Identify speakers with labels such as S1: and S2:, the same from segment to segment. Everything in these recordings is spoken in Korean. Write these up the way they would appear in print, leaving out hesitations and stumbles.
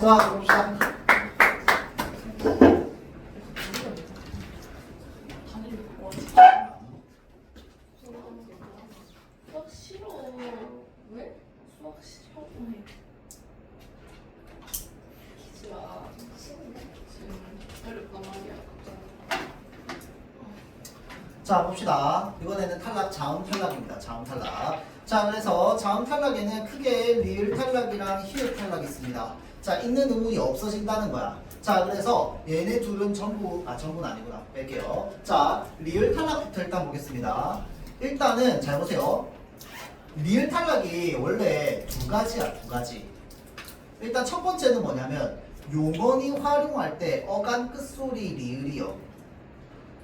S1: 자, 봅시다.
S2: 수학 싫어. 왜? 수학 싫어. 기지야. 지금 어렵단 말이야.
S1: 자, 봅시다. 이번에는 탈락, 자음 탈락입니다. 자음 탈락. 자, 그래서 자음 탈락에는 크게 리을 탈락이랑 히읗 탈락이 있습니다. 자, 있는 의문이 없어진다는 거야. 자, 그래서 얘네 둘은 전부는 아니구나. 뺄게요. 자, 리을 탈락부터 일단 보겠습니다. 일단은 잘 보세요. 리을 탈락이 원래 두 가지야, 두 가지. 일단 첫 번째는 뭐냐면 용언이 활용할 때 어간 끝소리 리을이요.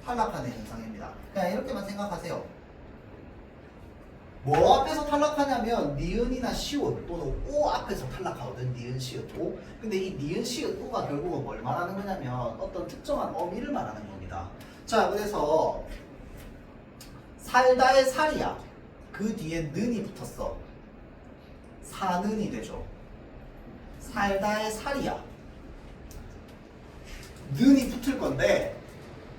S1: 탈락하는 현상입니다. 그냥 이렇게만 생각하세요. 뭐 앞에서 탈락하냐면 니은이나 시옷 또는 오 앞에서 탈락하거든. 니은, 시옷, 오. 근데 이 니은, 시옷, 오가 결국은 뭘 말하는 거냐면 어떤 특정한 어미를 말하는 겁니다. 자, 그래서 살다의 살이야. 그 뒤에 는이 붙었어. 사는이 되죠. 살다의 살이야. 는이 붙을 건데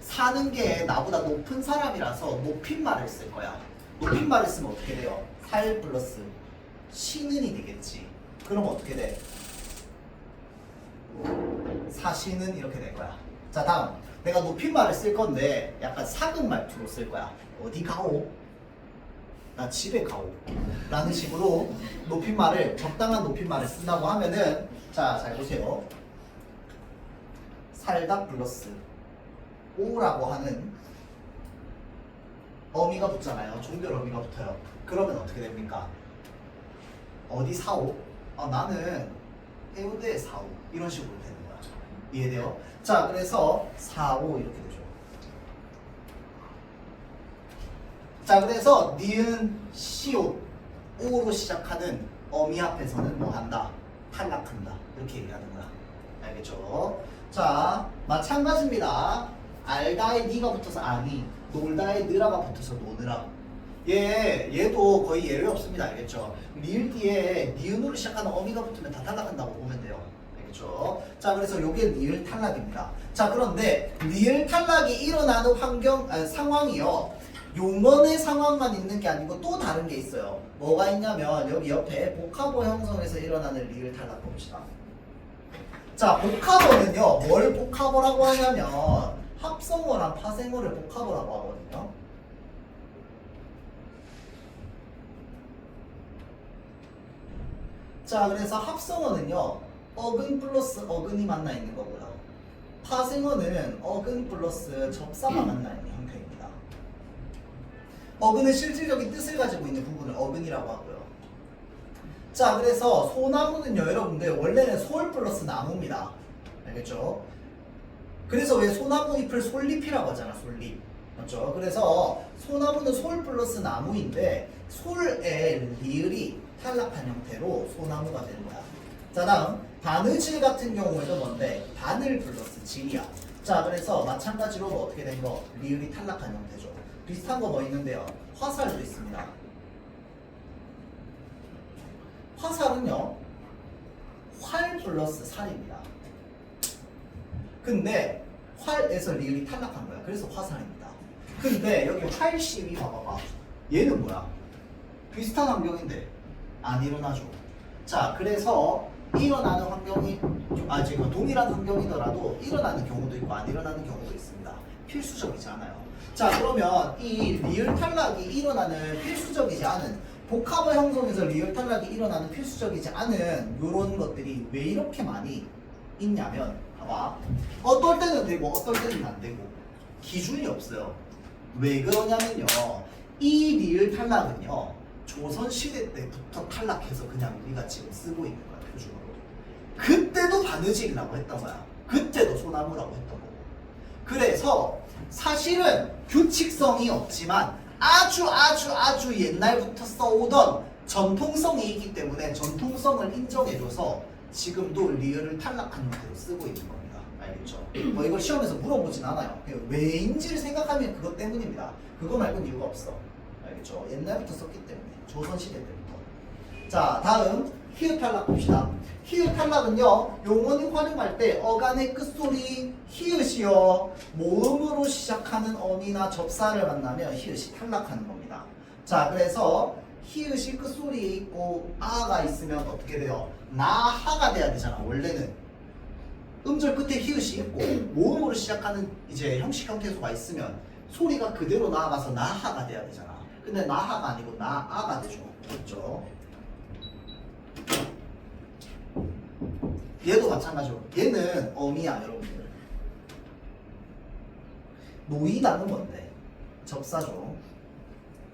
S1: 사는 게 나보다 높은 사람이라서 높임말을 쓸 거야. 높임말을 쓰면 어떻게 돼요? 살 플러스 시는이 되겠지. 그럼 어떻게 돼? 사시는 이렇게 될 거야. 자, 다음 내가 높임말을 쓸 건데 약간 사극 말투로 쓸 거야. 어디 가오? 나 집에 가오 라는 식으로 높임말을 적당한 높임말을 쓴다고 하면은 자, 잘 보세요. 살다 플러스 오라고 하는 어미가 붙잖아요. 종결 어미가 붙어요. 그러면 어떻게 됩니까? 어디 사오? 나는 해운대에 사오. 이런 식으로 되는 거야. 이해돼요? 자, 그래서 사오 이렇게 되죠. 자, 그래서 니은, 시옷, 오로 시작하는 어미 앞에서는 뭐 한다? 탈락한다. 이렇게 얘기하는 거야. 알겠죠? 자, 마찬가지입니다. 알다에 니가 붙어서 아니, 놀다에 느라가 붙어서 노느라. 얘도 거의 예외 없습니다. 알겠죠? 리을 뒤에 니은으로 시작하는 어미가 붙으면 다 탈락한다고 보면 돼요. 알겠죠? 자, 그래서 요게 리을 탈락입니다. 자, 그런데 리을 탈락이 일어나는 상황이요. 용언의 상황만 있는 게 아니고 또 다른 게 있어요. 뭐가 있냐면 여기 옆에 복합어 형성에서 일어나는 리을 탈락 봅시다. 자, 복합어는요, 뭘 복합어라고 하냐면 합성어랑 파생어를 복합어라고 하거든요. 자, 그래서 합성어는요, 어근 플러스 어근이 만나 있는 거고요. 파생어는 어근 플러스 접사가 만나 있는 형태입니다. 어근은 실질적인 뜻을 가지고 있는 부분을 어근이라고 하고요. 자, 그래서 소나무는요, 여러분들 원래는 솔 플러스 나무입니다. 알겠죠? 그래서 왜 소나무 잎을 솔잎이라고 하잖아. 솔잎. 맞죠? 그래서 소나무는 솔 플러스 나무인데 솔의 리을이 탈락한 형태로 소나무가 되는 거야. 자, 다음 바느질 같은 경우에도 뭔데? 바늘 플러스 질이야. 자, 그래서 마찬가지로 어떻게 된 거? 리을이 탈락한 형태죠. 비슷한 거 뭐 있는데요? 화살도 있습니다. 화살은요, 활 플러스 살입니다. 근데 활에서 리을이 탈락한 거야. 그래서 화살입니다. 근데 여기 활심이 봐봐봐. 얘는 뭐야? 비슷한 환경인데 안 일어나죠. 자, 그래서 일어나는 환경이 지금 동일한 환경이더라도 일어나는 경우도 있고 안 일어나는 경우도 있습니다. 필수적이지 않아요. 자, 그러면 이 리을 탈락이 일어나는 필수적이지 않은 복합어 형성에서 리을 탈락이 일어나는 필수적이지 않은 이런 것들이 왜 이렇게 많이 있냐면 봐봐. 어떨 때는 되고 어떨 때는 안 되고 기준이 없어요. 왜 그러냐면요, 이 리을 탈락은요 조선시대 때부터 탈락해서 그냥 우리가 지금 쓰고 있는 거야. 표준어로. 그때도 바느질이라고 했던 거야. 그때도 소나무라고 했던 거고. 그래서 사실은 규칙성이 없지만 아주 옛날부터 써오던 전통성이 있기 때문에 전통성을 인정해줘서 지금도 리을을 탈락한 형태로 쓰고 있는 겁니다. 알겠죠? 뭐 이걸 시험에서 물어보진 않아요. 왜인지를 생각하면 그것 때문입니다. 그거 말고는 이유가 없어. 알겠죠? 옛날부터 썼기 때문에. 조선시대 때부터. 자, 다음 히읗 탈락 봅시다. 히읗 탈락은요, 용어는 활용할 때 어간의 끝소리 히읗이요, 모음으로 시작하는 어미나 접사를 만나면 히읗이 탈락하는 겁니다. 자, 그래서 히읗이 끝소리에 있고 아가 있으면 어떻게 돼요? 나하가 돼야 되잖아. 원래는 음절 끝에 히읗이 있고 모음으로 시작하는 이제 형식 형태소가 있으면 소리가 그대로 나아가서 나하가 돼야 되잖아. 근데 나하가 아니고 나아가 되죠. 그렇죠? 얘도 마찬가지로 얘는 어미야, 여러분들. 노이다는 뭔데? 접사죠.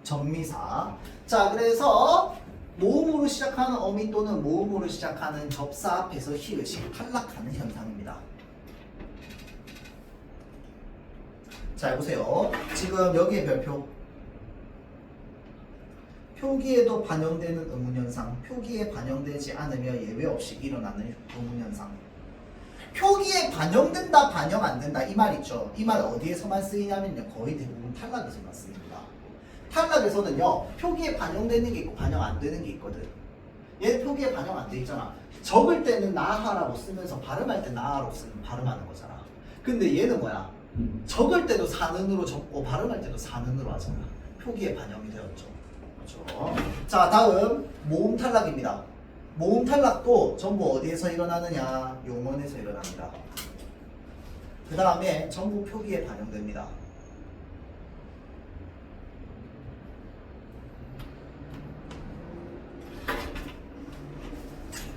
S1: 접미사. 자, 그래서 모음으로 시작하는 어미 또는 모음으로 시작하는 접사 앞에서 히읗이 탈락하는 현상입니다. 자, 보세요. 지금 여기에 별표. 표기에도 반영되는 의문현상, 표기에 반영되지 않으며 예외 없이 일어나는 의문현상. 표기에 반영된다, 반영 안 된다 이 말 있죠. 이 말 어디에서만 쓰이냐면요, 거의 대부분 탈락에서만 쓰입니다. 탈락에서는요, 표기에 반영되는 게 있고 반영 안 되는 게 있거든. 얘는 표기에 반영 안 돼 있잖아. 적을 때는 나하라고 쓰면서 발음할 때 나하라고 쓰면 발음하는 거잖아. 근데 얘는 뭐야? 적을 때도 사는으로 적고 발음할 때도 사는으로 하잖아. 표기에 반영이 되었죠. 그렇죠? 자, 다음 모음 탈락입니다. 모음 탈락도 전부 어디에서 일어나느냐? 용언에서 일어납니다. 그 다음에 전부 표기에 반영됩니다.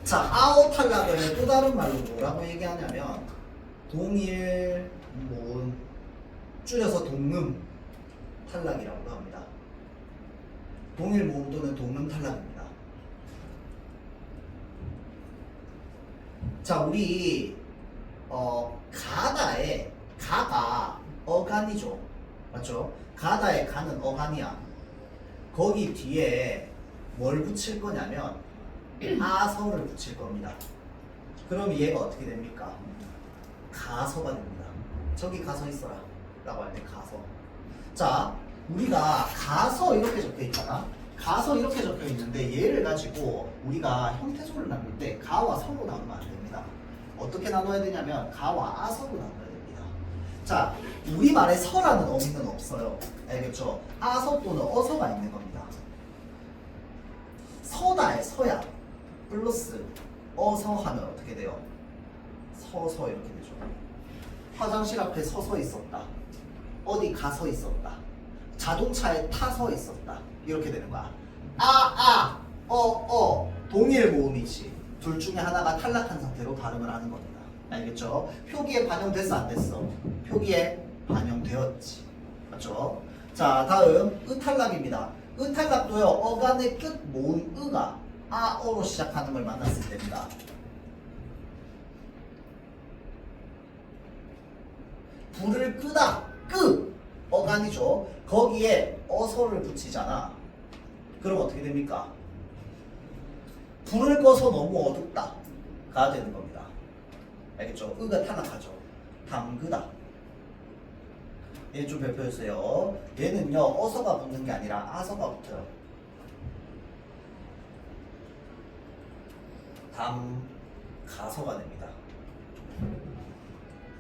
S1: 자, 아오 탈락을 또 다른 말로 뭐라고 얘기하냐면 동일 모음, 줄여서 동음 탈락이라고 합니다. 동일 모음 또는 동음 탈락입니다. 자, 우리 가다의 가가 어간이죠. 맞죠? 가다의 가는 어간이야. 거기 뒤에 뭘 붙일 거냐면 아서를 붙일 겁니다. 그럼 얘가 어떻게 됩니까? 가서가 됩니다. 저기 가서 있어라 라고 할 때 가서. 자, 우리가 가서 이렇게 적혀 있잖아. 가서 이렇게 적혀 있는데 얘를 가지고 우리가 형태소를 나눌 때 가와 서로 나누면 안 됩니다. 어떻게 나눠야 되냐면 가와 아서로 나눠야 됩니다. 자, 우리말에 서라는 어미는 없어요. 알겠죠? 아서 또는 어서가 있는 겁니다. 서다의 서야 플러스 어서 하면 어떻게 돼요? 서서 이렇게 되죠. 화장실 앞에 서서 있었다. 어디 가서 있었다. 자동차에 타서 있었다. 이렇게 되는 거야. 동일 모음이지. 둘 중에 하나가 탈락한 상태로 발음을 하는 겁니다. 알겠죠? 표기에 반영됐어, 안 됐어? 표기에 반영되었지. 맞죠? 자, 다음 으탈락입니다. 으탈락도요, 어간의 끝 모음 으가 아어로 시작하는 걸 만났을 때입니다. 불을 끄다, 끄 어간이죠. 거기에 어서를 붙이잖아. 그럼 어떻게 됩니까? 불을 꺼서 너무 어둡다 가 되는 겁니다. 알겠죠? 으가 탈락하죠. 담그다. 얘 좀 별표였어요. 얘는요, 어서가 붙는 게 아니라 아서가 붙어요. 담가서가 됩니다.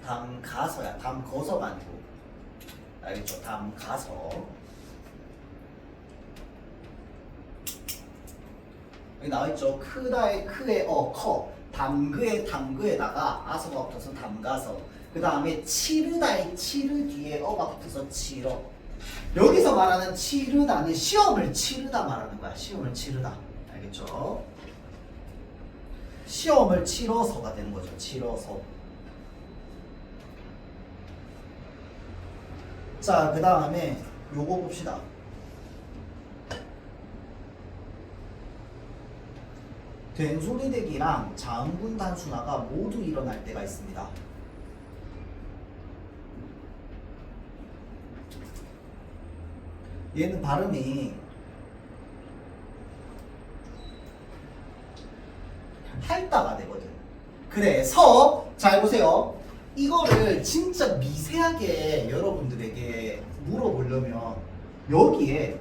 S1: 담가서야. 담거서가 아니고. 알겠죠? 담가서. 여기 나와있죠? 크다의 크의 커. 담그의 담그에다가 아서가 붙어서 담가서. 그 다음에 치르다의 치르 뒤에 어가 붙어서 치러. 여기서 말하는 치르다는 시험을 치르다 말하는 거야. 시험을 치르다. 알겠죠? 시험을 치러서가 되는 거죠. 치러서. 자, 그 다음에 요거 봅시다. 된소리대기랑 자음분 단순화가 모두 일어날 때가 있습니다. 얘는 발음이 할다가 되거든. 그래서 잘 보세요. 이거를 진짜 미세하게 여러분들에게 물어보려면 여기에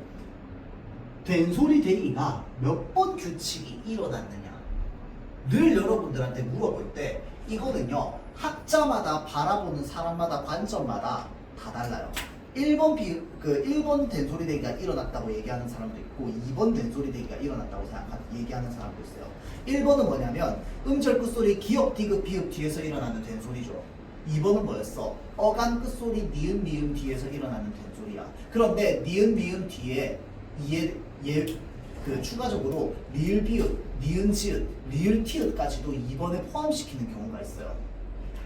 S1: 된소리 대기가 몇 번 규칙이 일어났느냐 여러분들한테 물어볼 때 이거는요 학자마다 바라보는 사람마다 관점마다 다 달라요. 1번 된소리 대기가 일어났다고 얘기하는 사람도 있고 2번 된소리 대기가 일어났다고 얘기하는 사람도 있어요. 1번은 뭐냐면 음절 끝소리 기역 디귿 비읍 뒤에서 일어나는 된소리죠. 2번은 뭐였어? 어간 끝소리 니은 미음 뒤에서 일어나는 된소리야. 그런데 니은 미음 뒤에 추가적으로 리을 비읍, 니은 지읒, 리을 티읒까지도 2번에 포함시키는 경우가 있어요.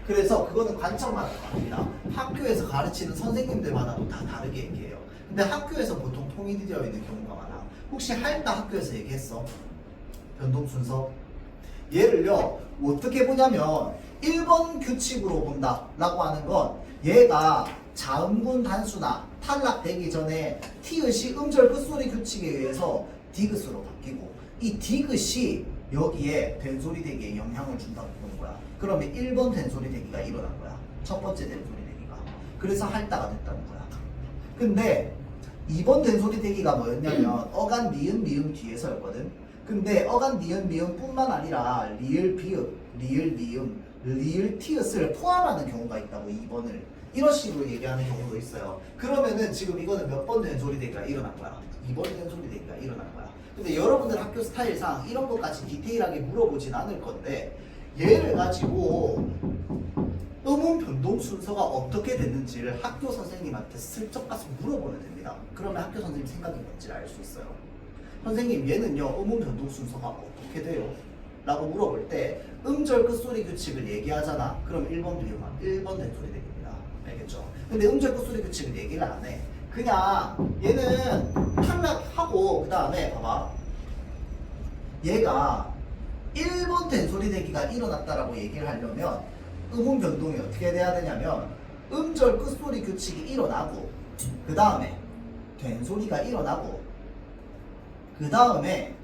S1: 그래서 그거는 관점마다 다릅니다. 학교에서 가르치는 선생님들마다도 다 다르게 얘기해요. 근데 학교에서 보통 통일이 되어 있는 경우가 많아. 혹시 할다 학교에서 얘기했어? 변동 순서? 얘를요 어떻게 보냐면 1번 규칙으로 본다 라고 하는 건 얘가 자음군 단수나 탈락되기 전에 티읕이 음절 끝소리 규칙에 의해서 디귿으로 바뀌고 이 디귿이 여기에 된소리 대기에 영향을 준다고 보는 거야. 그러면 1번 된소리 대기가 일어난 거야. 첫 번째 된소리 대기가. 그래서 할다가 됐다는 거야. 근데 2번 된소리 대기가 뭐였냐면 어간 니은 미음 뒤에서였거든. 근데 어간 니은 미음 뿐만 아니라 리을 비읍, 리을 미음, 리을 티읕을 포함하는 경우가 있다고 2번을 이런 식으로 얘기하는 경우도 있어요. 그러면은 지금 이거는 몇 번 된소리 대기가 일어난 거야? 2번 된소리 대기가 일어난 거야. 근데 여러분들 학교 스타일상 이런 것까지 디테일하게 물어보진 않을 건데 얘를 가지고 음운 변동 순서가 어떻게 됐는지를 학교 선생님한테 슬쩍 가서 물어보면 됩니다. 그러면 학교 선생님 생각이 뭔지를 알 수 있어요. 선생님 얘는요 음운 변동 순서가 어떻게 돼요? 라고 물어볼 때 음절 끝소리 규칙을 얘기하잖아. 그럼 1번 비용만 1번 된소리 대기입니다. 알겠죠? 근데 음절 끝소리 규칙을 얘기를 안 해. 그냥 얘는 탈락하고 그 다음에 봐봐 얘가 1번 된소리 대기가 일어났다라고 얘기를 하려면 음운 변동이 어떻게 돼야 되냐면 음절 끝소리 규칙이 일어나고 그 다음에 된소리가 일어나고 그 다음에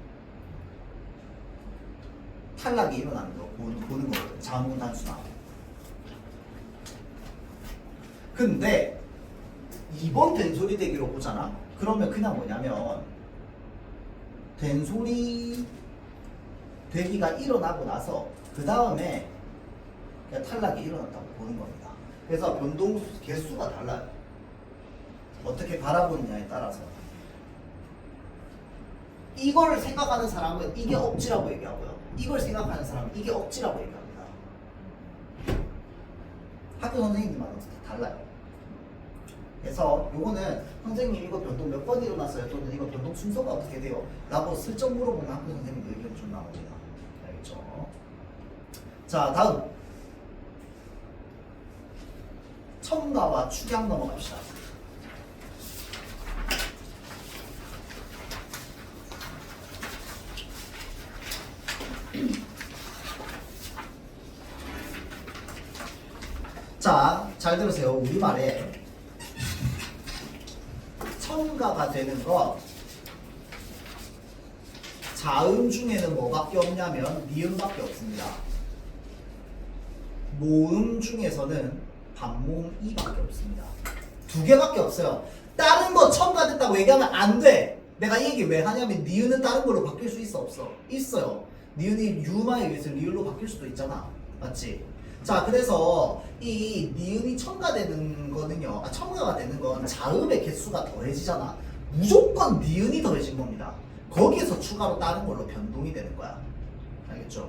S1: 탈락이 일어나는 거 보는 거거든. 자음군 단수나. 근데 2번 된소리 대기로 보잖아. 그러면 그냥 뭐냐면 된소리 대기가 일어나고 나서 그 다음에 탈락이 일어났다고 보는 겁니다. 그래서 변동 개수가 달라요. 어떻게 바라보느냐에 따라서. 이걸 생각하는 사람은 이게 억지라고 얘기하고요. 이걸 생각하는 사람은 이게 억지라고 얘기합니다. 학교 선생님들마다 달라요. 그래서 요거는 선생님 이거 변동 몇 번 일어났어요? 또는 이거 변동 순서가 어떻게 돼요? 라고 슬쩍 물어보면 학교 선생님 의견이 좀 나옵니다. 알겠죠? 자, 다음 첨가와 축약 넘어갑시다. 자, 잘 들으세요. 우리말에 첨가가 되는 거 자음 중에는 뭐밖에 없냐면 미음밖에 없습니다. 모음 중에서는 반모음 이밖에 없습니다. 두 개밖에 없어요. 다른 거 첨가됐다고 얘기하면 안 돼. 내가 이 얘기 왜 하냐면 니은은 다른 걸로 바뀔 수 있어 없어? 있어요. 니은이 유마에 의해서 리을로 바뀔 수도 있잖아. 맞지? 자, 그래서 이 니은이 첨가되는 거는요. 첨가가 되는 건 자음의 개수가 더해지잖아. 무조건 니은이 더해진 겁니다. 거기에서 추가로 다른 걸로 변동이 되는 거야. 알겠죠?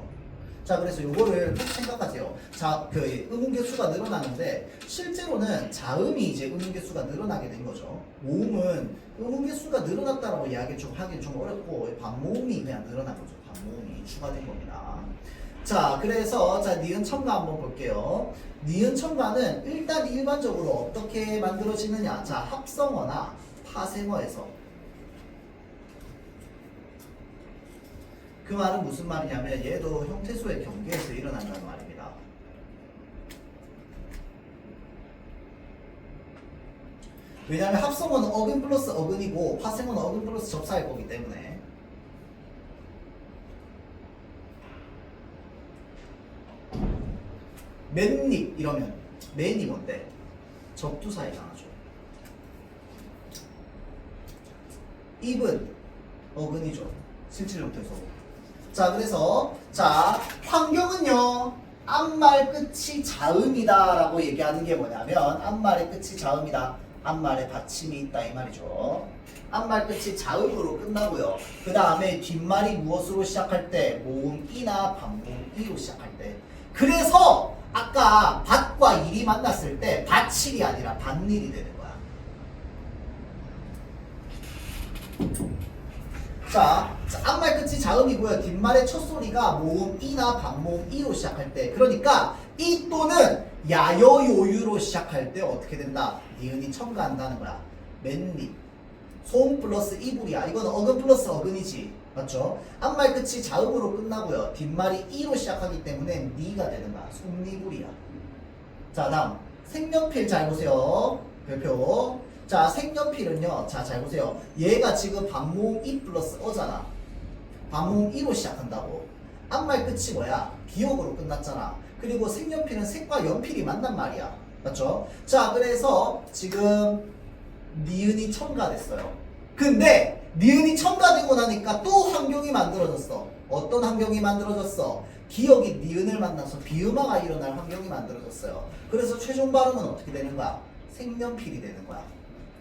S1: 자, 그래서 요거를 꼭 생각하세요. 자, 그 음운 개수가 늘어나는데 실제로는 자음이 이제 음운 개수가 늘어나게 된 거죠. 모음은 음운 개수가 늘어났다라고 이야기 좀 하긴 좀 어렵고 반모음이 그냥 늘어난 거죠. 반모음이 추가된 겁니다. 자, 그래서 자 니은 첨가 한번 볼게요. 니은 첨가는 일단 일반적으로 어떻게 만들어지느냐? 자, 합성어나 파생어에서. 그 말은 무슨 말이냐면 얘도 형태소의 경계에서 일어난다는 말입니다. 왜냐하면 합성어는 어근 플러스 어근이고 파생어는 어근 플러스 접사일 거기 때문에. 맨입 이러면 맨이 뭔데? 접두사에 해당하죠. 입은 어근이죠. 실질형태소. 자, 그래서 자 환경을 앞말 끝이 자음이다 라고 얘기하는 게 뭐냐면 앞말의 끝이 자음이다. 앞말에 받침이 있다 이 말이죠. 앞말 끝이 자음으로 끝나고요. 그 다음에 뒷말이 무엇으로 시작할 때? 모음 이나 반모음 이로 시작할 때. 그래서 아까 밭과 일이 만났을 때 밭일이 아니라 밭일이 되는 거야. 자, 앞말 끝이 자음이고요. 뒷말의 첫 소리가 모음 이나 반모음 이로 시작할 때. 그러니까 이 또는 야여요유로 시작할 때 어떻게 된다? 니은이 첨가한다는 거야. 맨입. 소음 플러스 이불이야. 이건 어근 플러스 어근이지. 맞죠? 앞말 끝이 자음으로 끝나고요. 뒷말이 이로 시작하기 때문에 니가 되는 거야. 솜니불이야. 자, 다음 색연필 잘 보세요. 별표. 자, 색연필은요. 자, 잘 보세요. 얘가 지금 반모음 이 플러스 어잖아. 반모음 이로 시작한다고. 앞말 끝이 뭐야? 기억으로 끝났잖아. 그리고 색연필은 색과 연필이 만난 말이야. 맞죠? 자, 그래서 지금 니은이 첨가됐어요. 근데 니은이 첨가되고 나니까 또 환경이 만들어졌어. 어떤 환경이 만들어졌어? 기억이 니은을 만나서 비음화가 일어날 환경이 만들어졌어요. 그래서 최종 발음은 어떻게 되는 거야? 색연필이 되는 거야.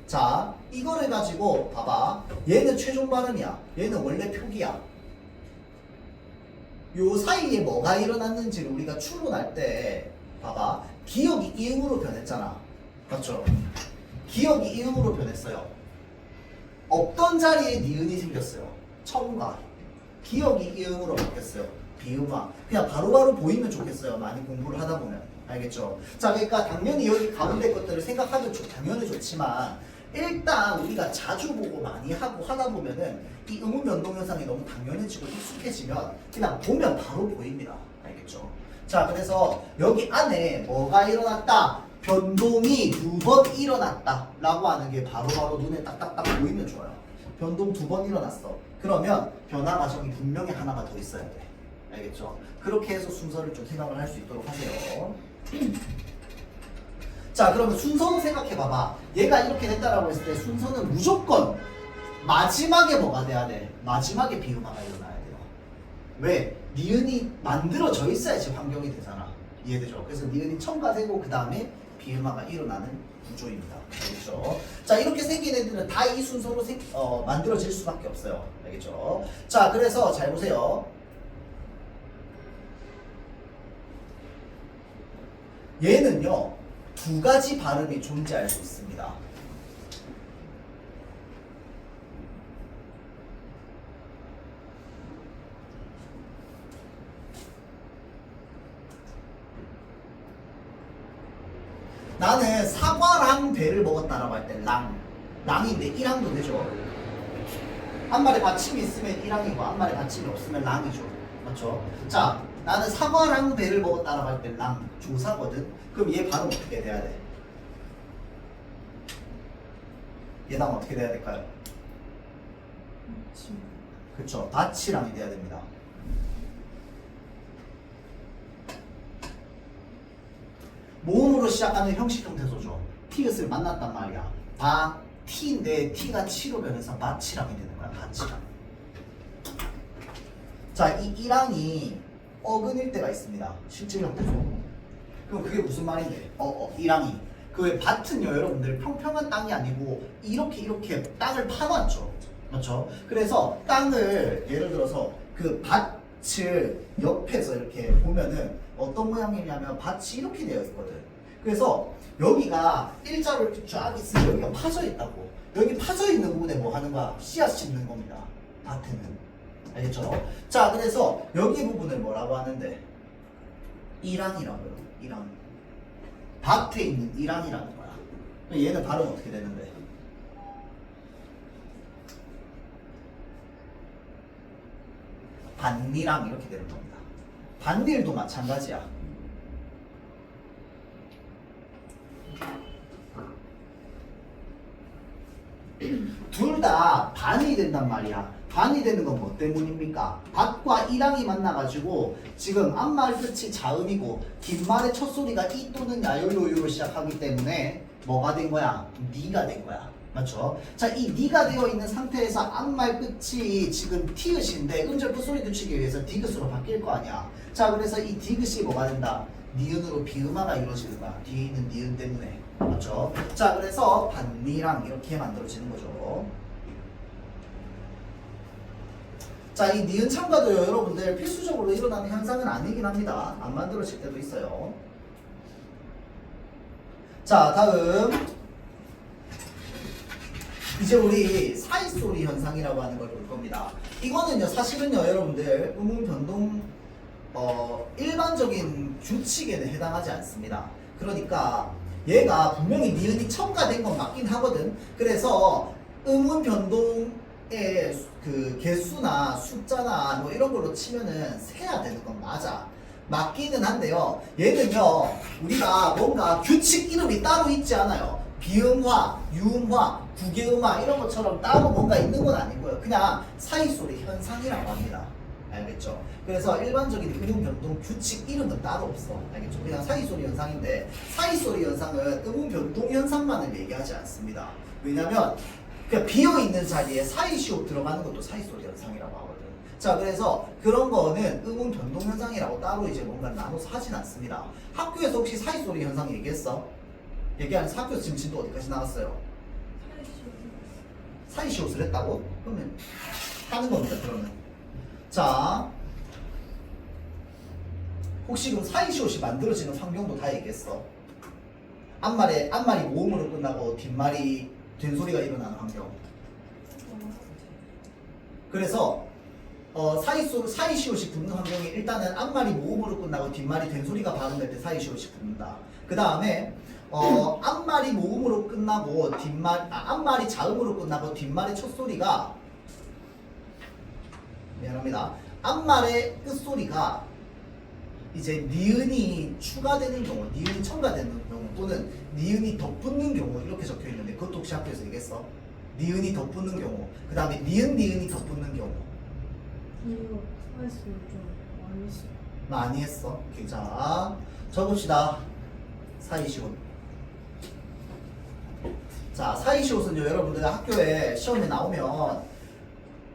S1: 자, 이거를 가지고 봐봐. 얘는 최종 발음이야. 얘는 원래 표기야. 요 사이에 뭐가 일어났는지를 우리가 추론할 때 봐봐. 기억이 이음으로 변했잖아. 맞죠? 기억이 이음으로 변했어요. 없던 자리에 니은이 생겼어요. 첨가. 기억이 이음으로 바뀌었어요. 비음화. 그냥 바로바로 보이면 좋겠어요. 많이 공부를 하다 보면. 알겠죠? 자, 그러니까 당연히 여기 가운데 것들을 생각하면 당연히 좋지만 일단 우리가 자주 보고 많이 하고 하다 보면은 이 의문 변동 현상이 너무 당연해지고 익숙해지면 그냥 보면 바로 보입니다. 알겠죠? 자, 그래서 여기 안에 뭐가 일어났다? 변동이 2번 일어났다 라고 하는 게 바로바로 눈에 딱딱딱 보이면 좋아요. 변동 2번 일어났어. 그러면 변화 과정이 분명히 하나가 더 있어야 돼. 알겠죠? 그렇게 해서 순서를 좀 생각을 할 수 있도록 하세요. 자, 그러면 순서는 생각해봐봐. 얘가 이렇게 됐다라고 했을 때 순서는 무조건 마지막에 뭐가 돼야 돼? 마지막에 비음화가 일어나야 돼요. 왜? 니은이 만들어져 있어야지 환경이 되잖아. 이해되죠? 그래서 니은이 첨가되고 그 다음에 비음화가 일어나는 구조입니다. 알겠죠? 자, 이렇게 생긴 애들은 다 이 순서로 만들어질 수밖에 없어요. 알겠죠? 자, 그래서 잘 보세요. 얘는요, 2가지 발음이 존재할 수 있습니다. 나는 사과랑 배를 먹었다라고 할 때 랑인데 이랑도 되죠. 앞말에 받침이 있으면 이랑이고 앞말에 받침이 없으면 랑이죠. 맞죠? 자, 나는 사과랑 배를 먹었다라고 할 때 랑 조사거든. 그럼 얘 발음 어떻게 돼야 돼? 얘 다음 어떻게 돼야 될까요? 그쵸, 밭이랑이 돼야 됩니다. 모음으로 시작하는 형식 형태소죠. 티읕을 만났단 말이야. 바, 티인데 티가 치로 변해서 밭이랑이 되는 거야. 밭이랑. 자, 이 이랑이 어근일 때가 있습니다. 실질 형태소. 그럼 그게 무슨 말인데? 이랑이. 그 왜 밭은요, 여러분들 평평한 땅이 아니고 이렇게 땅을 파놨죠. 맞죠? 그래서 땅을 예를 들어서 그 밭을 옆에서 이렇게 보면은 어떤 모양이냐면 밭이 이렇게 되어 있거든. 그래서 여기가 일자로 이렇게 쫙 있으면 여기가 파져 있다고. 여기 파져 있는 부분에 뭐 하는 거야? 씨앗 심는 겁니다. 밭에는. 알겠죠? 자, 그래서 여기 부분을 뭐라고 하는데? 이랑이라고요. 이랑. 밭에 있는 이랑이라는 거야. 얘는 발음 어떻게 되는데? 반니랑 이렇게 되는 겁니다. 반일도 마찬가지야. 둘 다 반이 된단 말이야. 반이 되는 건 뭐 때문입니까? 밭과 이랑이 만나가지고 지금 앞말 끝이 자음이고 뒷말의 첫 소리가 이 또는 야요요요로 시작하기 때문에 뭐가 된 거야? 니가 된 거야. 맞죠? 자, 이 니가 되어 있는 상태에서 앞말 끝이 지금 티읕인데 음절 끝소리 늦추기 위해서 디귿으로 바뀔 거 아니야. 자, 그래서 이 디귿이 뭐가 된다? 니은으로 비음화가 이루어지는 거야. 뒤에 있는 니은 때문에. 맞죠? 자, 그래서 반니랑 이렇게 만들어지는 거죠. 자, 이 니은 참가도 여러분들 필수적으로 일어나는 현상은 아니긴 합니다. 안 만들어질 때도 있어요. 자, 다음 이제 우리 사이소리 현상이라고 하는 걸 볼 겁니다. 이거는요, 사실은요, 여러분들 음운 변동 일반적인 규칙에는 해당하지 않습니다. 그러니까 얘가 분명히 니은이 첨가된 건 맞긴 하거든. 그래서 음운 변동의 그 개수나 숫자나 뭐 이런 걸로 치면은 세야 되는 건 맞아. 맞기는 한데요. 얘는요, 우리가 뭔가 규칙 이름이 따로 있지 않아요. 비음화, 유음화, 구개음화 이런 것처럼 따로 뭔가 있는 건 아니고요. 그냥 사이소리 현상이라고 합니다. 알겠죠? 그래서 일반적인 음운 변동 규칙 이름은 따로 없어. 알겠죠? 그냥 사이소리 현상인데, 사이소리 현상은 음운 변동 현상만을 얘기하지 않습니다. 왜냐면 그냥 비어있는 자리에 사이시옷 들어가는 것도 사이소리 현상이라고 하거든. 자, 그래서 그런 거는 음운 변동 현상이라고 따로 이제 뭔가 나눠서 하진 않습니다. 학교에서 혹시 사이소리 현상 얘기했어? 얘기하면서 학교에서 지금 진도 어디까지 나왔어요? 사이시옷을 했다고? 그러면 하는 겁니다, 그러면. 자, 혹시 그럼 사이시옷이 만들어지는 환경도 다 얘기했어. 앞말이 모음으로 끝나고 뒷말이 된소리가 일어나는 환경. 그래서 사이시옷이 붙는 환경이 일단은 앞말이 모음으로 끝나고 뒷말이 된소리가 발음될 때 사이시옷이 붙는다. 그 다음에 앞말이 모음으로 끝나고 앞말이 자음으로 끝나고 뒷말의 첫 소리가, 미안합니다, 앞말의 끝소리가 이제 니은이 추가되는 경우, 니은이 첨가되는 경우, 또는 니은이 덧붙는 경우 이렇게 적혀 있는데, 그것도 혹시 학교에서 얘기했어? 니은이 덧붙는 경우, 그 다음에 니은이 덧붙는 경우.
S3: 이거 사이즈 좀 많이 있어.
S1: 많이 했어. 오케이, 자, 적읍시다. 사이시옷. 자, 사이시옷은요, 여러분들 학교에 시험에 나오면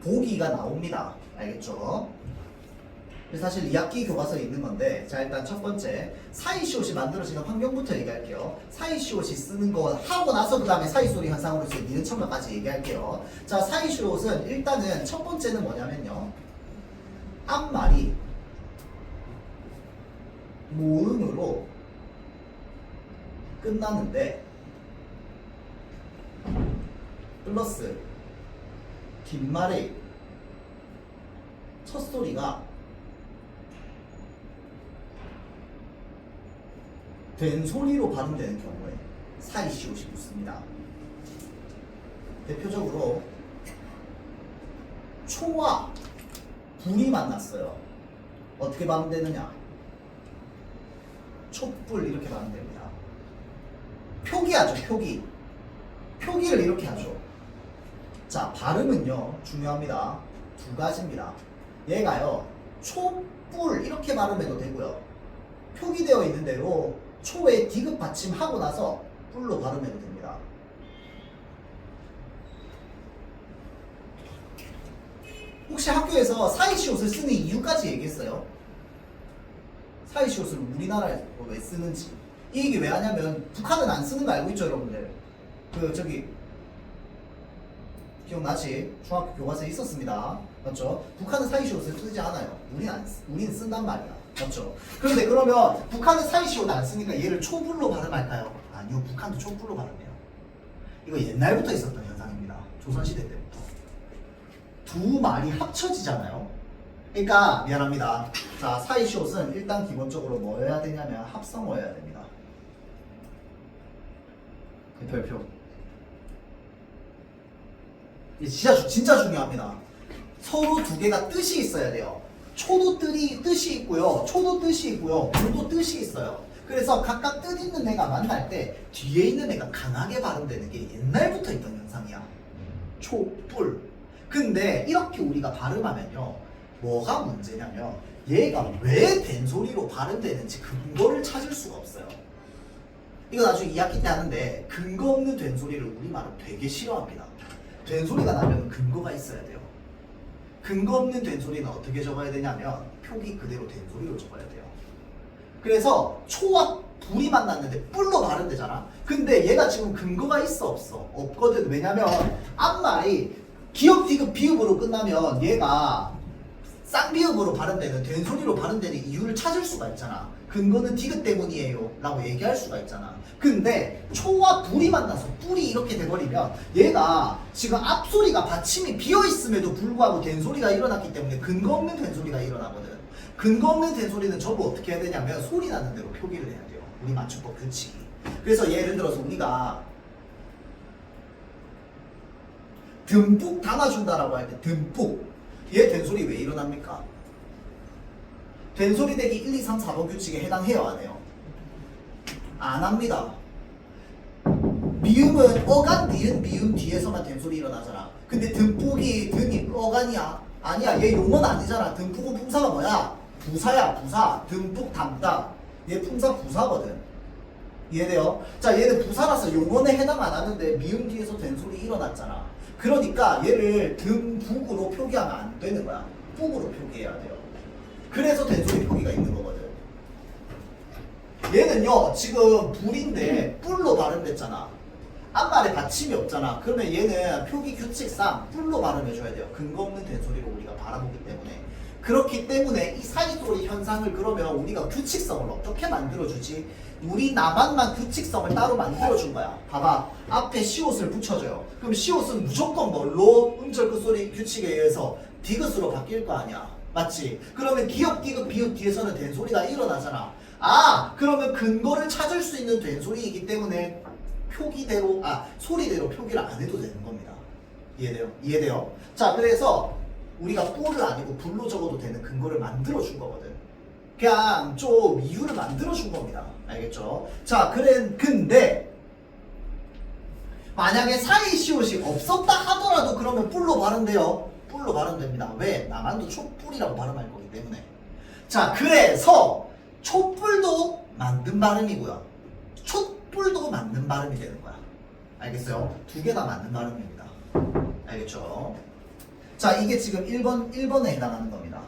S1: 보기가 나옵니다. 알겠죠? 그래서 사실 2학기 교과서에 있는 건데, 자, 일단 첫 번째 사이시옷이 만들어지는 환경부터 얘기할게요. 사이시옷이 쓰는 거 하고 나서 그 다음에 사이소리 현상으로서 니은 첨가까지 얘기할게요. 자, 사이시옷은 일단은 첫 번째는 뭐냐면요, 앞말이 모음으로 끝나는데 플러스 뒷말의 첫 소리가 된 소리로 발음되는 경우에 사이시옷이 붙습니다. 대표적으로 초와 불이 만났어요. 어떻게 발음되느냐? 촛불 이렇게 발음됩니다. 표기하죠, 표기. 표기를 이렇게 하죠. 자, 발음은요, 중요합니다. 두 가지입니다. 얘가요, 촛불 이렇게 발음해도 되고요, 표기되어 있는 대로 초에 디귿 받침하고 나서 뿔로 발음해도 됩니다. 혹시 학교에서 사이시옷을 쓰는 이유까지 얘기했어요? 사이시옷을 우리나라에서 왜 쓰는지. 이 얘기 왜 하냐면 북한은 안 쓰는 거 알고 있죠, 여러분들? 기억나지? 중학교 교과서에 있었습니다. 맞죠? 북한은 사이시옷을 쓰지 않아요. 우리는 쓴단 말이야. 맞죠? 그런데 그러면 북한은 사이시옷 안 쓰니까 얘를 초불로 발음할까요? 아니요, 북한도 촛불로 발음해요. 이거 옛날부터 있었던 현상입니다. 조선시대 때부터. 두 말이 합쳐지잖아요. 그러니까 미안합니다. 자, 사이시옷은 일단 기본적으로 뭐여야 되냐면 합성어여야 됩니다. 별표. 이게 진짜 중요합니다. 서로 두 개가 뜻이 있어야 돼요. 초도 뜻이 있고요, 초도 뜻이 있고요, 불도 뜻이 있어요. 그래서 각각 뜻 있는 애가 만날 때 뒤에 있는 애가 강하게 발음되는 게 옛날부터 있던 현상이야. 촛불. 근데 이렇게 우리가 발음하면요, 뭐가 문제냐면 얘가 왜 된소리로 발음되는지 근거를 찾을 수가 없어요. 이거 나중에 2학기 때 하는데 근거 없는 된소리를 우리말은 되게 싫어합니다. 된소리가 나면 근거가 있어야 돼요. 근거 없는 된소리는 어떻게 적어야 되냐면 표기 그대로 된소리로 적어야 돼요. 그래서 초와 불이 만났는데 뿔로 발음되잖아. 근데 얘가 지금 근거가 있어 없어? 없거든. 왜냐면 앞말이 기역 디귿 비읍으로 끝나면 얘가 쌍비읍으로 발음되는 된소리로 발음되는 이유를 찾을 수가 있잖아. 근거는 디귿 때문이에요 라고 얘기할 수가 있잖아. 근데 초와 불이 만나서 뿔이 이렇게 돼버리면 얘가 지금 앞소리가 받침이 비어있음에도 불구하고 된소리가 일어났기 때문에 근거 없는 된소리가 일어나거든. 근거 없는 된소리는 전부 어떻게 해야 되냐면 소리 나는 대로 표기를 해야 돼요. 우리 맞춤법 규칙이. 그래서 예를 들어서 우리가 듬뿍 담아준다라고 할 때 듬뿍 얘 된소리 왜 일어납니까? 된소리 대기 1, 2, 3, 4번 규칙에 해당해요 안 해요? 안 합니다. 미음은 어간, 니은, 미음 뒤에서만 된소리 일어나잖아. 근데 듬뿍이 등이 어간이야? 아니야. 얘 용어는 아니잖아. 듬뿍은 품사가 뭐야? 부사야 부사. 듬뿍 담다. 얘 품사 부사거든. 이해돼요? 자, 얘는 부사라서 용어에 해당 안 하는데 미음 뒤에서 된소리 일어났잖아. 그러니까 얘를 듬뿍으로 표기하면 안 되는 거야. 뿍으로 표기해야 돼요. 그래서 된소리 표기가 있는 거거든. 얘는요 지금 불인데 뿔로 발음됐잖아. 앞말에 받침이 없잖아. 그러면 얘는 표기 규칙상 뿔로 발음해줘야 돼요. 근거 없는 된소리로 우리가 바라보기 때문에. 그렇기 때문에 이 사이소리 현상을 그러면 우리가 규칙성을 어떻게 만들어주지? 우리 나만만 규칙성을 따로 만들어준 거야. 봐봐. 앞에 시옷을 붙여줘요. 그럼 시옷은 무조건 뭘로? 음절 끝소리 규칙에 의해서 디귿으로 바뀔 거 아니야. 맞지? 그러면 기역, 디귿, 비읍 뒤에서는 된소리가 일어나잖아. 아, 그러면 근거를 찾을 수 있는 된소리이기 때문에 표기대로, 소리대로 표기를 안 해도 되는 겁니다. 이해돼요? 이해돼요? 자, 그래서 우리가 뿔을 아니고 불로 적어도 되는 근거를 만들어준 거거든. 그냥 좀 이유를 만들어준 겁니다. 알겠죠? 자, 근데 만약에 사이시옷이 없었다 하더라도 그러면 뿔로 발음돼요. 뿔로 발음됩니다. 왜? 나만도 촛불이라고 발음할 거기 때문에. 자, 그래서 촛불도 맞는 발음이고요. 촛불도 맞는 발음이 되는 거야. 알겠어요? 두 개 다 맞는 발음입니다. 알겠죠? 자, 이게 지금 1번에 해당하는 겁니다.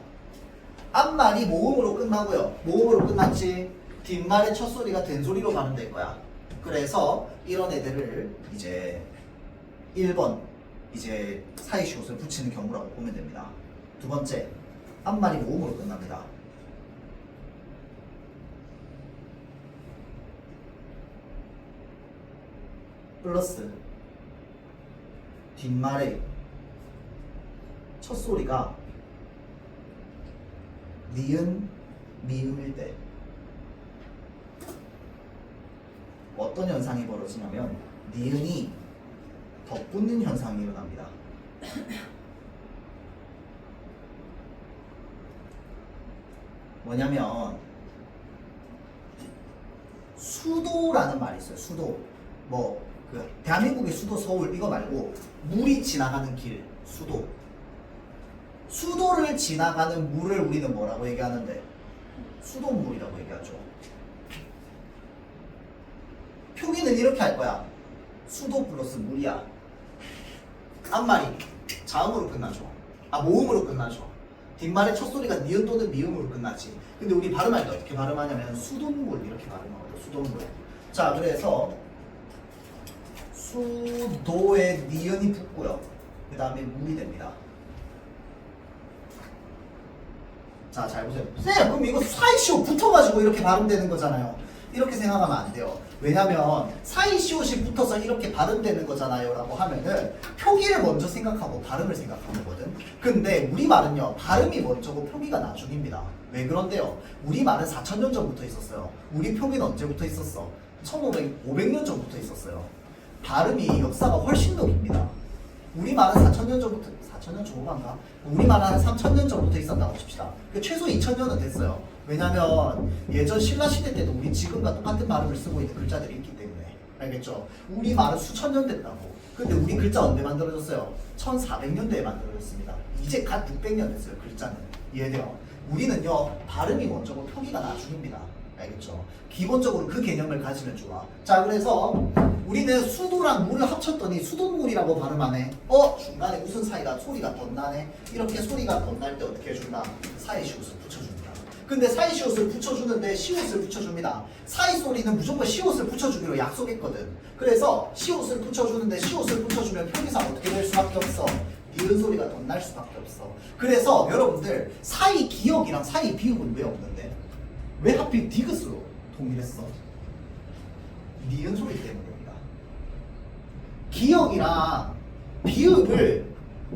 S1: 앞말이 모음으로 끝나고요. 모음으로 끝났지. 뒷말의 첫 소리가 된소리로 발음될 거야. 그래서 이런 애들을 이제 1번 이제 사이시옷을 붙이는 경우라고 보면 됩니다. 두 번째, 앞말이 모음으로 끝납니다. 플러스 뒷말의 첫 소리가 니은, 미음일 때 어떤 현상이 벌어지냐면 니은이 덧붙는 현상이 일어납니다. 뭐냐면 수도라는 말이 있어요. 수도. 대한민국의 수도 서울 이거 말고 물이 지나가는 길, 수도. 수도를 지나가는 물을 우리는 뭐라고 얘기하는데? 수돗물이라고 얘기하죠. 표기는 이렇게 할 거야. 수도 플러스 물이야. 앞말이 자음으로 끝나죠. 모음으로 끝나죠. 뒷말의 첫 소리가 니은 또는 미음으로 끝나지. 근데 우리 발음할 때 어떻게 발음하냐면 수돗물 이렇게 발음하거든요. 수돗물. 자, 그래서 수도에 니은이 붙고요. 그 다음에 물이 됩니다. 자, 잘 보세요. 쌤, 그럼 이거 사이시옷 붙어가지고 이렇게 발음되는 거잖아요. 이렇게 생각하면 안 돼요. 왜냐면 사이시옷이 붙어서 이렇게 발음되는 거잖아요 라고 하면은 표기를 먼저 생각하고 발음을 생각하는 거거든. 근데 우리말은요, 발음이 먼저고 표기가 나중입니다. 왜 그런데요? 우리말은 4,000년 전부터 있었어요. 우리 표기는 언제부터 있었어? 500년 전부터 있었어요. 발음이 역사가 훨씬 더 깁니다. 우리말은 4,000년 전부터, 4,000년 초반가? 우리말은 한 3,000년 전부터 있었다고 칩시다. 최소 2,000년은 됐어요. 왜냐면 예전 신라시대 때도 우리 지금과 똑같은 발음을 쓰고 있는 글자들이 있기 때문에. 알겠죠? 우리말은 수천 년 됐다고. 근데 우리 글자 언제 만들어졌어요? 1400년대에 만들어졌습니다. 이제 갓 600년 됐어요, 글자는. 이해돼요? 우리는요, 발음이 먼저고 표기가 나중입니다. 알겠죠? 기본적으로 그 개념을 가지면 좋아. 자, 그래서 우리는 수도랑 물을 합쳤더니 수돗물이라고 발음하네. 중간에 무슨 사이가 소리가 덧나네. 이렇게 소리가 덧날 때 어떻게 해준다? 사이시옷을 붙여줍니다. 근데 사이시옷을 붙여주는데 시옷을 붙여줍니다. 사이 소리는 무조건 시옷을 붙여주기로 약속했거든. 그래서 시옷을 붙여주는데 시옷을 붙여주면 표기상 어떻게 될 수밖에 없어? 니은 소리가 덧날 수밖에 없어. 그래서 여러분들 사이 기억이랑 사이 비읍은 왜 없는데? 왜 하필 디귿으로 통일했어? 니은 소리 때문입니다. 기억이랑 비읍을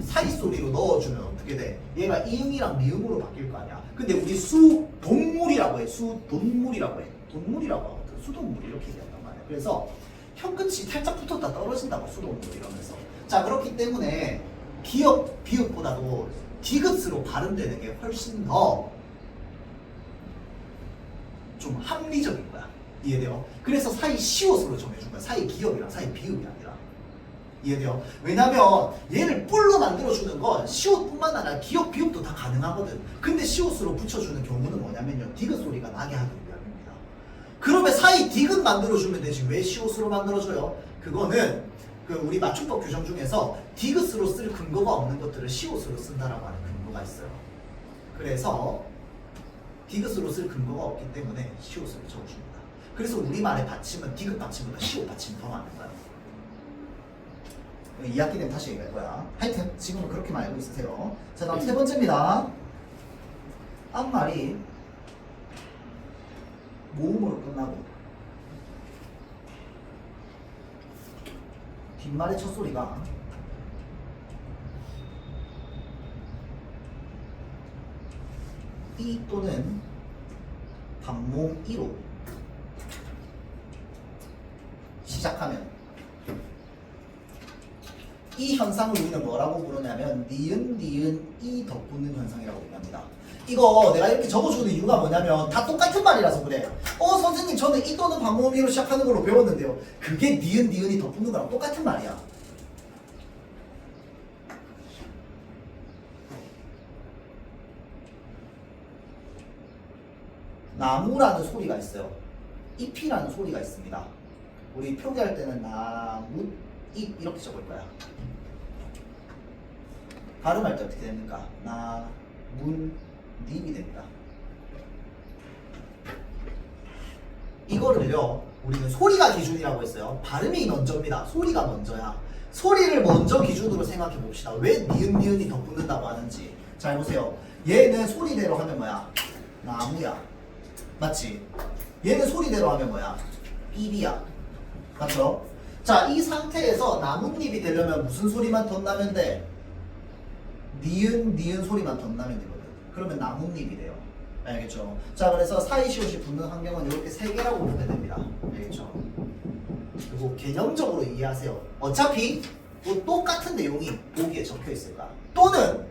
S1: 사이 소리로 넣어주면 어떻게 돼? 얘가 이응이랑 미음으로 바뀔 거 아니야. 근데 우리 수동물이라고 해. 수돈물이라고 해. 돈물이라고 하거든. 수동물 이렇게 얘기한단 말이야. 그래서 혀끝이 살짝 붙었다 떨어진다고 수동물 이러면서. 자, 그렇기 때문에 기억 비읍보다도 디귿으로 발음되는 게 훨씬 더 좀 합리적인 거야. 이해돼요? 그래서 사이 시옷으로 정해준 거야. 사이 기억이랑 사이 비읍이 아니라. 이해돼요? 왜냐면 얘를 뿔로 만들어주는 건 시옷뿐만 아니라 기억 비읍도 다 가능하거든. 근데 시옷으로 붙여주는 경우는 뭐냐면요, 디귿 소리가 나게 하기 위함입니다. 그러면 사이 디귿 만들어주면 되지 왜 시옷으로 만들어줘요? 그거는 그 우리 맞춤법 규정 중에서 디귿으로 쓸 근거가 없는 것들을 시옷으로 쓴다라고 하는 근거가 있어요. 그래서 디귿으로 쓸 근거가 없기 때문에 시옷으로 적어줍니다. 그래서 우리말의 받침은 디귿 받침보다 시옷 받침이 더 많은 거야. 2학기 되면 다시 얘기할 거야. 하여튼 지금은 그렇게만 알고 있으세요. 자, 다음 세 번째입니다. 앞말이 모음으로 끝나고 뒷말의 첫 소리가 이 또는 반모음 이로 시작하면 이 현상을 우리는 뭐라고 부르냐면 니은 이 덧붙는 현상이라고 얘기합니다. 이거 내가 이렇게 적어주는 이유가 뭐냐면 다 똑같은 말이라서 그래. 선생님 저는 이 또는 반모음 이로 시작하는 걸로 배웠는데요. 그게 니은이 덧붙는 거랑 똑같은 말이야. 나무라는 소리가 있어요. 잎이라는 소리가 있습니다. 우리 표기할 때는 나무, 잎 이렇게 적을 거야. 발음할 때 어떻게 됩니까? 나문잎이 됩니다. 이거를요 우리는 소리가 기준이라고 했어요. 발음이 먼저입니다. 소리가 먼저야. 소리를 먼저 기준으로 생각해 봅시다. 왜 니은이 덧붙는다고 하는지. 잘 보세요. 얘는 소리대로 하면 뭐야? 나무야. 맞지? 얘는 소리대로 하면 뭐야? 잎이야. 맞죠? 자, 이 상태에서 나뭇잎이 되려면 무슨 소리만 덧나면 돼? 니은 소리만 덧나면 되거든. 그러면 나뭇잎이 돼요. 알겠죠? 자, 그래서 사이시옷이 붙는 환경은 이렇게 세 개라고 보면 됩니다. 알겠죠? 그리고 개념적으로 이해하세요. 어차피 뭐 똑같은 내용이 보기에 적혀 있을 거야. 또는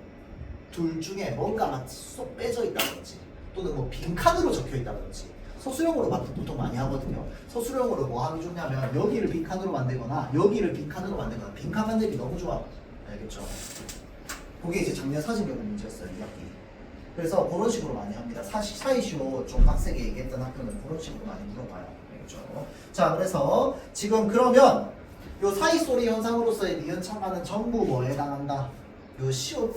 S1: 둘 중에 뭔가가 쏙 빼져 있다든지 또는 뭐 빈칸으로 적혀 있다든지 서술형으로 보통 많이 하거든요. 서술형으로 뭐 하기 좋냐면 여기를 빈칸으로 만들거나 여기를 빈칸으로 만들거나 빈칸 만들기 너무 좋아. 알겠죠? 그게 이제 작년 사진경고 문제였어요. 2학기. 그래서 그런 식으로 많이 합니다. 사이시오 좀 빡세게 얘기했던 학교는 그런 식으로 많이 물어봐요. 알겠죠? 자, 그래서 지금 그러면 요 사이 소리 현상으로서의 니은 첨가는 전부 뭐에 해당한다? 요 시옷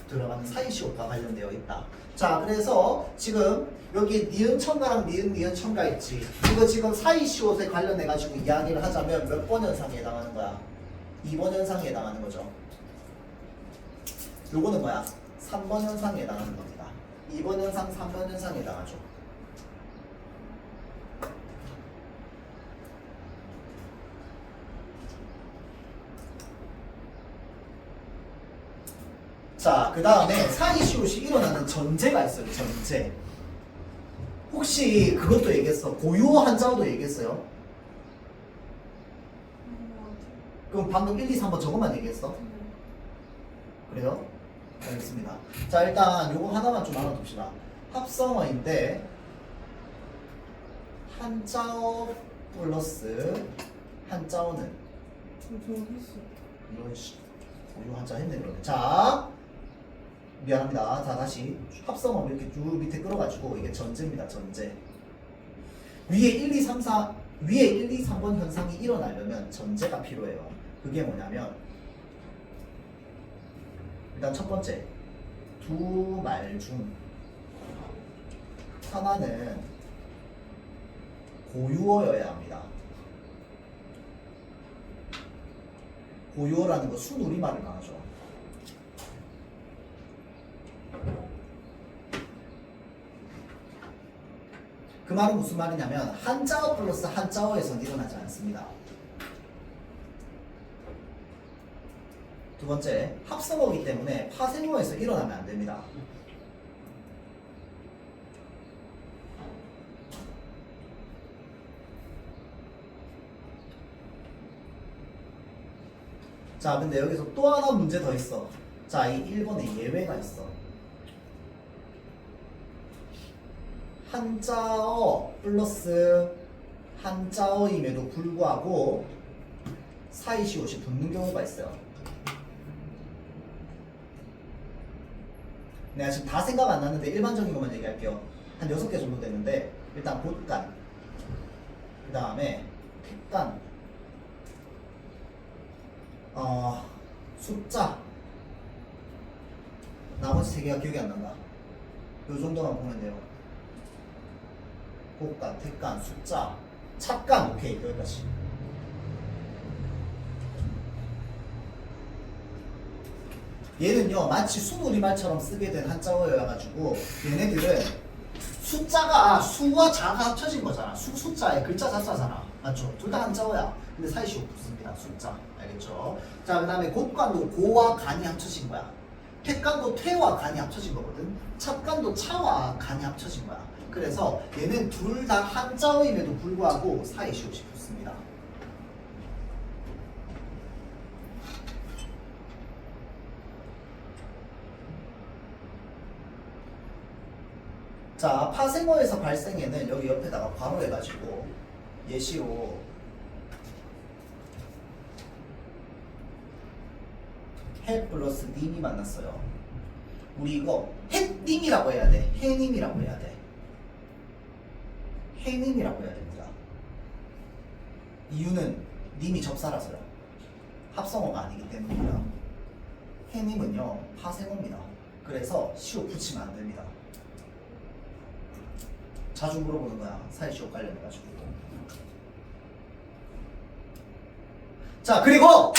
S1: 들어가는 사이 시옷과 관련되어 있다. 자, 그래서 지금 여기 니은 첨가랑 니은 첨가 있지. 이거 지금 사이 시옷에 관련해 가지고 이야기를 하자면 몇 번 현상에 해당하는 거야? 2번 현상에 해당하는 거죠. 요거는 뭐야? 3번 현상에 해당하는 겁니다. 2번 현상, 3번 현상에 해당하죠. 자, 그 다음에 사이시옷이 일어나는 전제가 있어요. 전제. 혹시 그것도 얘기했어? 고유 한자어도 얘기했어요? 그럼 방금 1, 2, 3번 저것만 얘기했어? 그래요? 알겠습니다. 자, 일단 요거 하나만 좀 알아둡시다. 합성어인데 한자어 플러스 한자어는
S3: 저 했어.
S1: 이런 고유 한자 했네 그러면. 자, 미안합니다. 자, 다시 합성어 이렇게 쭉 밑에 끌어가지고 이게 전제입니다. 전제. 위에 1, 2, 3, 4 위에 1, 2, 3번 현상이 일어나려면 전제가 필요해요. 그게 뭐냐면 일단 첫 번째 두 말 중 하나는 고유어여야 합니다. 고유어라는 거 순우리말을 말하죠. 그 말은 무슨 말이냐면 한자어 플러스 한자어에서는 일어나지 않습니다. 두 번째, 합성어이기 때문에 파생어에서 일어나면 안 됩니다. 자, 근데 여기서 또 하나 문제 더 있어. 자, 이 1번에 예외가 있어. 한자어 플러스 한자어임에도 불구하고 사이시옷이 붙는 경우가 있어요. 내가 지금 다 생각 안 났는데 일반적인 것만 얘기할게요. 한 6개 정도 되는데 일단 곳간, 그 다음에 택간, 숫자, 나머지 3개가 기억이 안 난다. 요 정도만 보면 돼요. 곳간, 택간, 숫자, 착간, 오케이, 여기까지. 얘는요 마치 순우리말처럼 쓰게 된 한자어여가지고 얘네들은 숫자가 수와 자가 합쳐진 거잖아. 숫자에 글자 자자잖아. 맞죠? 둘 다 한자어야. 근데 사이시오 붙습니다. 숫자. 알겠죠? 자, 그 다음에 곳간도 고와 간이 합쳐진 거야. 택간도 퇴와 간이 합쳐진 거거든. 착간도 차와 간이 합쳐진 거야. 그래서 얘는 둘 다 한자어임에도 불구하고 사이시옷이 붙습니다. 자, 파생어에서 발생에는 여기 옆에다가 괄호 해가지고 예시로 해 플러스 님이 만났어요. 우리 이거 해님이라고 해야 돼. 해님이라고 해야 돼. 해님이라고 해야 됩니다. 이유는 님이 접사라서요. 합성어가 아니기 때문입니다. 해님은요 파생어입니다. 그래서 시옷 붙이면 안 됩니다. 자주 물어보는 거야. 사이시옷 관련해가지고. 자, 그리고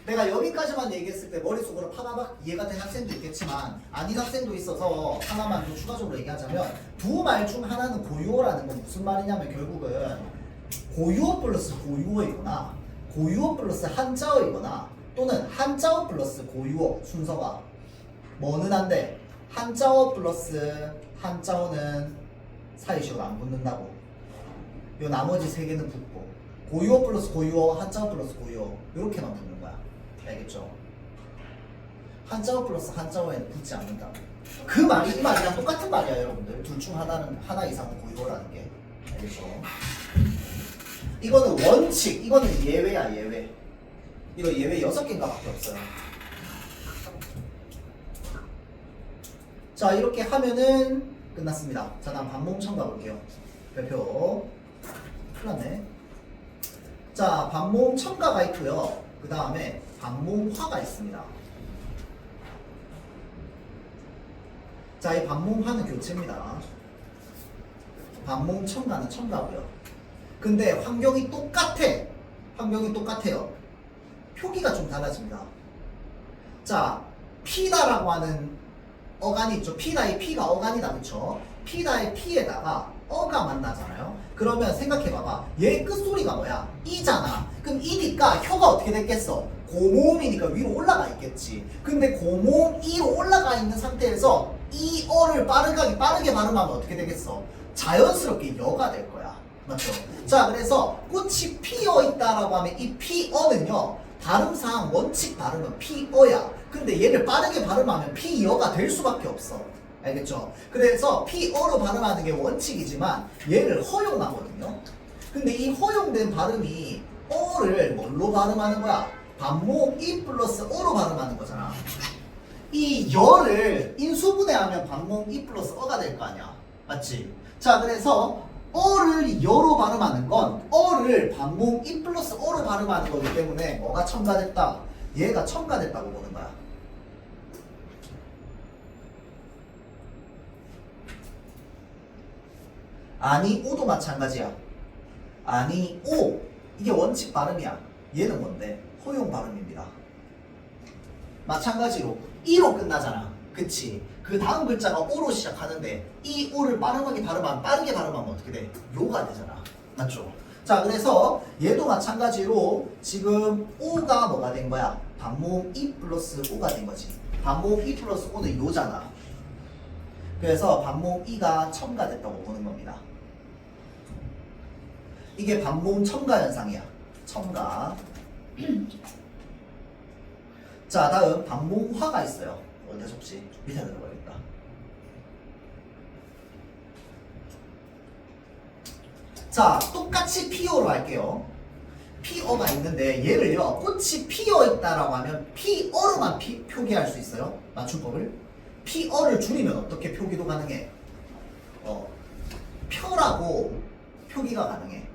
S1: 내가 여기까지만 얘기했을 때 머릿속으로 파바박 이해가 된 학생도 있겠지만 아닌 학생도 있어서 하나만 더 추가적으로 얘기하자면 두 말 중 하나는 고유어라는 건 무슨 말이냐면 결국은 고유어 플러스 고유어이거나 고유어 플러스 한자어이거나 또는 한자어 플러스 고유어 순서가 뭐는 한데 한자어 플러스 한자어는 사이시옷 안 붙는다고. 요 나머지 3개는 붙고 고유어 플러스 고유어, 한자어 플러스 고유어 이렇게만 붙는 거야. 알겠죠? 한자어 플러스 한자어에는 붙지 않는다고. 그 말이 이 말이랑 똑같은 말이야 여러분들. 둘 중 하나 이상은 고유어라는 게. 알겠죠? 이거는 원칙, 이거는 예외야 예외. 이거 예외 6개인가 밖에 없어요. 자, 이렇게 하면은 끝났습니다. 자, 다음 반몽청 가볼게요. 별표 큰일 났네. 자, 반몽청가가 있고요. 그 다음에 반몽화가 있습니다. 자, 이 반몽화는 교체입니다. 반몽청가는 첨가고요. 근데 환경이 똑같아. 환경이 똑같아요. 표기가 좀 달라집니다. 자, 피다라고 하는 어간이 있죠. 피다의 피가 어간이다. 그쵸? 피다의 피에다가 어가 만나잖아요. 그러면 생각해봐봐. 얘 끝소리가 뭐야? 이잖아. 그럼 이니까 혀가 어떻게 됐겠어? 고모음이니까 위로 올라가 있겠지. 근데 고모음 이로 올라가 있는 상태에서 이 어를 빠르게 발음하면 어떻게 되겠어? 자연스럽게 여가 될 거야. 맞죠? 자, 그래서 꽃이 피어 있다라고 하면 이 피어는요 발음상 원칙 발음은 피어야. 근데 얘를 빠르게 발음하면 피여가 될 수밖에 없어. 알겠죠? 그래서 피어로 발음하는 게 원칙이지만 얘를 허용하거든요. 근데 이 허용된 발음이 어를 뭘로 발음하는 거야? 반목 이 플러스 어로 발음하는 거잖아. 이 여를 인수분해하면 반목 이 플러스 어가 될 거 아니야. 맞지? 자, 그래서 어를 여로 발음하는 건 어를 반모음 이 플러스 어로 발음하는 거기 때문에 뭐가 첨가됐다? 얘가 첨가됐다고 보는 거야. 아니 오도 마찬가지야. 아니 오 이게 원칙 발음이야. 얘는 뭔데? 허용 발음입니다. 마찬가지로 이로 끝나잖아. 그치? 그 다음 글자가 오로 시작하는데 이 오를 빠르게 발음하면 어떻게 돼? 요가 되잖아. 맞죠? 자, 그래서 얘도 마찬가지로 지금 오가 뭐가 된 거야? 반모음 이 플러스 오가 된 거지. 반모음 이 플러스 오는 요잖아. 그래서 반모음 이가 첨가됐다고 보는 겁니다. 이게 반모음 첨가 현상이야. 첨가. 자, 다음 반모음화가 있어요. 어디 접시? 밑에 들어가야겠다. 자, 똑같이 피어로 할게요. 피어가 있는데 얘를요, 꽃이 피어 있다라고 하면 피어로만 표기할 수 있어요. 맞춤법을. 피어를 줄이면 어떻게 표기도 가능해? 표라고 표기가 가능해.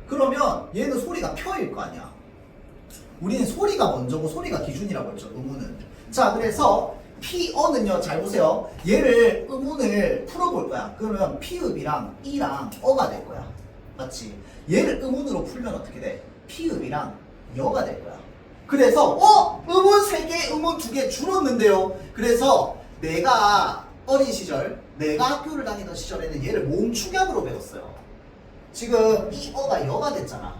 S1: 그러면 얘는 소리가 표일 거 아니야. 우리는 소리가 먼저고 소리가 기준이라고 했죠. 의문은. 자, 그래서 피어는요, 잘 보세요. 얘를 의문을 풀어볼 거야. 그러면 피읍이랑 이랑 어가 될 거야. 맞지? 얘를 의문으로 풀면 어떻게 돼? 피읍이랑 여가 될 거야. 그래서 의문 3개, 의문 2개 줄었는데요. 그래서 내가 어린 시절, 내가 학교를 다니던 시절에는 얘를 모음 축약으로 배웠어요. 지금 이 어가 여가 됐잖아.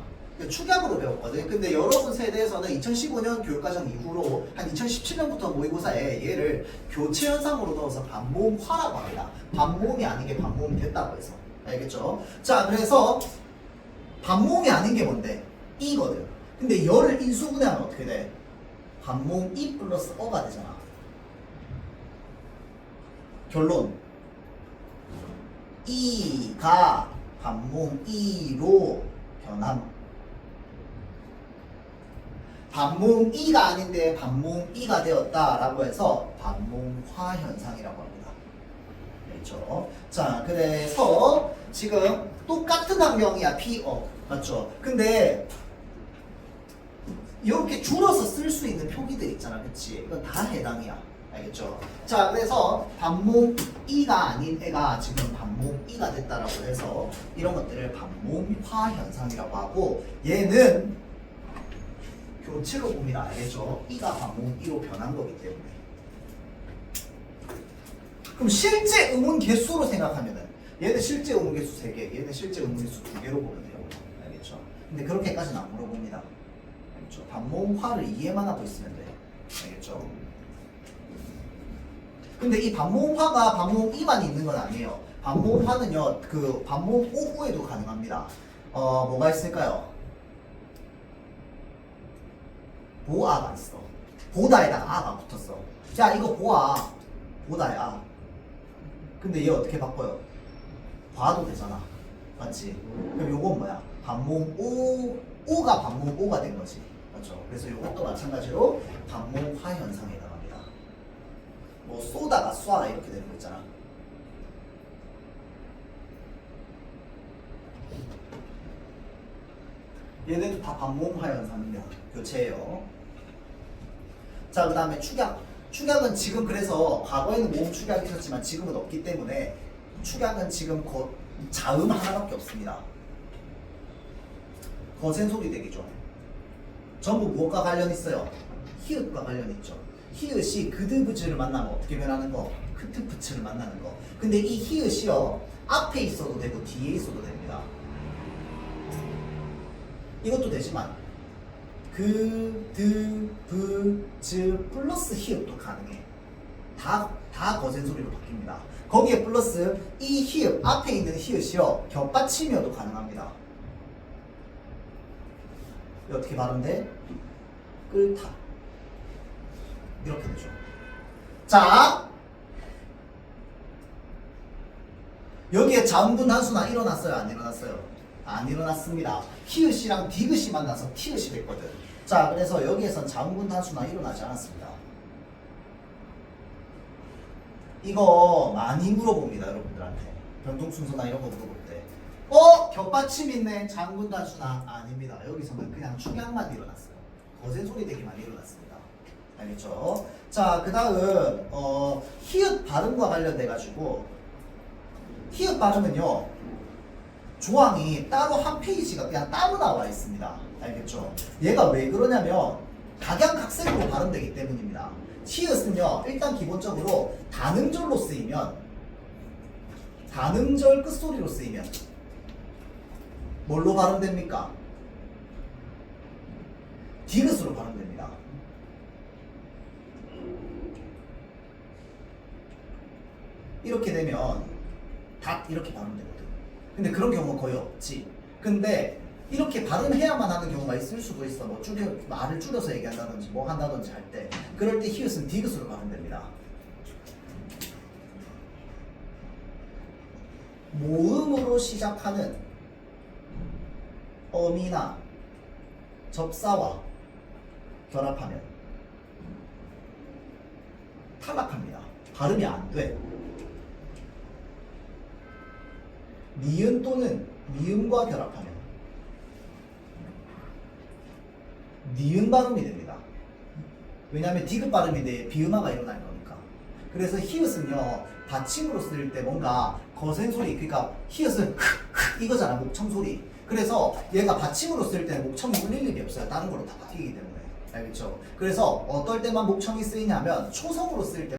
S1: 축약으로 배웠거든. 근데 여러분 세대에서는 2015년 교육과정 이후로 한 2017년부터 모의고사에 얘를 교체 현상으로 넣어서 반모음화라고 합니다. 반모음이 아닌 게 반모음이 됐다고 해서. 알겠죠? 자, 그래서 반모음이 아닌 게 뭔데? 이거든. 근데 여를 인수분해하면 어떻게 돼? 반모음 이 플러스 어가 되잖아. 결론. 이가 반모음 이로 변함. 반모음 이가 아닌데 반모음 이가 되었다라고 해서 반모음화 현상이라고 합니다. 그렇죠? 자, 그래서 지금 똑같은 환경이야. 피어. 맞죠? 근데 이렇게 줄어서 쓸 수 있는 표기들 있잖아. 그치? 이건 다 해당이야. 알겠죠? 자, 그래서 반모음 이가 아닌 애가 지금 반모음 이가 됐다라고 해서 이런 것들을 반모음화 현상이라고 하고, 얘는 교체로 봅니다. 알겠죠? 이가 반모음 이로 변한 거기 때문에. 그럼 실제 의문 개수로 생각하면은 얘는 실제 의문 개수 3개, 얘는 실제 의문 개수 2개로 보면 돼요. 알겠죠? 근데 그렇게까지는 안 물어봅니다. 알겠죠? 반모음화를 이해만 하고 있으면 돼. 알겠죠? 근데 이 반모음화가 반모음 이만 있는 건 아니에요. 반모음화는요, 그 반모음 오후에도 가능합니다. 뭐가 있을까요? 보아가 있어. 보다에다가 아가 붙었어. 자, 이거 보아. 보다야. 근데 얘 어떻게 바꿔요? 봐도 되잖아. 맞지? 그럼 요건 뭐야? 반모음 오가 반모음 오가 된 거지. 맞죠? 그래서 요것도 마찬가지로 반모음화 현상에 해당합니다. 뭐 쏘다가 쏴다 이렇게 되는 거 있잖아. 얘는 다 반모음화 현상입니다. 교체예요. 자, 그 다음에 축약. 축약은 지금 그래서 과거에는 모음 축약이 있었지만 지금은 없기 때문에 축약은 지금 자음 하나밖에 없습니다. 거센 소리 대기죠. 전부 무엇과 관련 있어요? 히읗과 관련 있죠. 히읗이 그드브즈를 만나면 어떻게 변하는 거? 크트프츠를 만나는 거. 근데 이 히읗이요, 앞에 있어도 되고 뒤에 있어도 됩니다. 이것도 되지만 그드브즈 플러스 히읗도 가능해. 다 거센 소리로 바뀝니다. 거기에 플러스 이 히읗, 앞에 있는 히읗이요, 겹받침이어도 가능합니다. 어떻게 발음돼? 끓다. 이렇게 되죠. 자, 여기에 자음분 단수나 일어났어요? 안 일어났어요? 안 일어났습니다. 히읗이랑 디귿이 만나서 티읕이 됐거든. 자, 그래서 여기에선 자음분 단수나 일어나지 않았습니다. 이거 많이 물어봅니다, 여러분들한테. 변동 순서나 이런 거 물어볼 때. 겹받침 있네. 장군 단수나 아닙니다. 여기서는 그냥 축약만 일어났어요. 거센 소리 되기만 일어났습니다. 알겠죠? 자, 그 다음 히읗 발음과 관련돼 가지고 히읗 발음은요 조항이 따로 한 페이지가 그냥 따로 나와 있습니다. 알겠죠? 얘가 왜 그러냐면 각양각색으로 발음되기 때문입니다. 히읗은요 일단 기본적으로 단음절로 쓰이면 단음절 끝소리로 쓰이면 뭘로 발음됩니까? 디귿으로 발음됩니다. 이렇게 되면 닷 이렇게 발음되거든. 근데 그런 경우는 거의 없지. 근데 이렇게 발음해야만 하는 경우가 있을 수도 있어. 뭐 말을 줄여서 얘기한다든지 뭐 한다든지 할 때. 그럴 때 히읗은 디귿으로 발음됩니다. 모음으로 시작하는 어미나 접사와 결합하면 탈락합니다. 발음이 안 돼. 미음 또는 미음과 결합하면 니은 발음이 됩니다. 왜냐하면 디귿 발음인데 비음화가 일어날 거니까. 그래서 히읗은요 받침으로 쓸 때 뭔가 거센 소리, 그러니까 히읗은 이거잖아, 목청 소리. 그래서 얘가 받침으로 쓸 때는 목청이 울릴 일이 없어요. 다른 걸로 다 바뀌기 때문에. 알겠죠? 그래서 어떨 때만 목청이 쓰이냐면 초성으로 쓸 때